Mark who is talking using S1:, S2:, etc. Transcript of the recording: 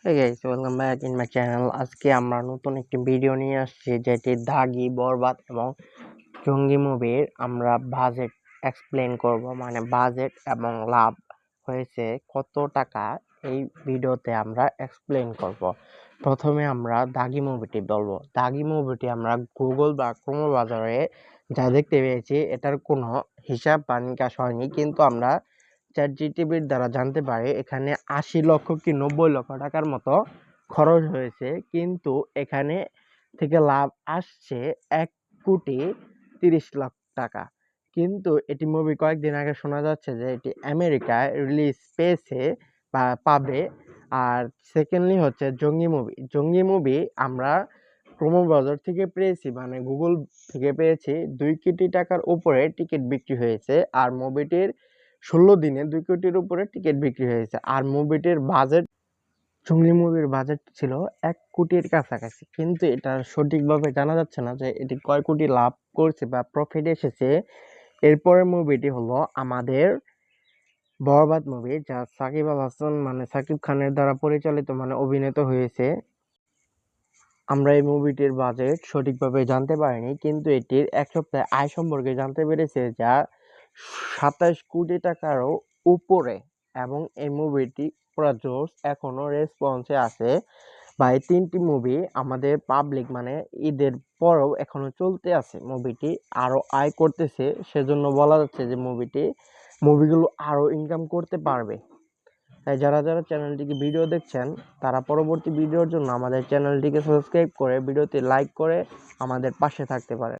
S1: Hey guys, welcome back in my channel. আজকে আমরা নতুন একটি ভিডিও নিয়ে আসছি যেটি দাগি, বরবাদ এবং জঙ্গি মুভির আমরা বাজেট এক্সপ্লেন করব, মানে বাজেট এবং লাভ হয়েছে কত টাকা এই ভিডিওতে আমরা এক্সপ্লেন করব। প্রথমে আমরা দাগি মুভিটি বলবো। দাগি মুভিটি আমরা গুগল বা ক্রোম বাজারে যা দেখতে পেয়েছি এটার কোনো হিসাব বা নিকাশ হয়নি, কিন্তু আমরা চ্যাটজিপিটির দ্বারা জানতে পারি এখানে ৮০ লক্ষ কি ৯০ লক্ষ টাকার মতো খরচ হয়েছে, কিন্তু এখানে থেকে লাভ আসছে ১,৩০,০০,০০০ টাকা। কিন্তু এটি মুভি কয়েকদিন আগে শোনা যাচ্ছে যে এটি আমেরিকায় রিলিজ পেয়েছে বা পাবে। আর সেকেন্ডলি হচ্ছে জঙ্গি মুভি আমরা প্রোমো বাজার থেকে পেয়েছি, মানে গুগল থেকে পেয়েছি ২ কোটি টাকার উপরে টিকিট বিক্রি হয়েছে। আর মুভিটির ১৬ দিনে ২ কোটির উপরে টিকিট বিক্রি হয়েছে। আর মুভিটির বাজেট, জঙ্গলি মুভির বাজেট ছিল ১ কোটির কাছাকাছি, কিন্তু এটা সঠিকভাবে জানা যাচ্ছে না যে এটি কয় কোটি লাভ করছে বা প্রফিট এসেছে। এরপরের মুভিটি হলো আমাদের বরবাদ মুভি, যা সাকিব আল হাসান মানে সাকিব খানের দ্বারা পরিচালিত মানে অভিনীত হয়েছে। আমরা এই মুভিটির বাজেট সঠিকভাবে জানতে পারিনি, কিন্তু এটির এক সপ্তাহে আয় সম্পর্কে জানতে পেরেছে যা ২৭ কোটি টাকারও উপরে। এবং এই মুভিটি পুরা জোস এখনো রেসপন্সে আছে। বা এই ৩টি মুভি আমাদের পাবলিক মানে ঈদের পরেও এখনো চলতে আছে, মুভিটি আরো আয় করতেছে। সেজন্য বলা যাচ্ছে যে মুভিগুলো আরো ইনকাম করতে পারবে। তাই যারা চ্যানেলটিকে ভিডিও দেখছেন তারা পরবর্তী ভিডিওর জন্য আমাদের চ্যানেলটিকে সাবস্ক্রাইব করে ভিডিওতে লাইক করে আমাদের পাশে থাকতে পারে।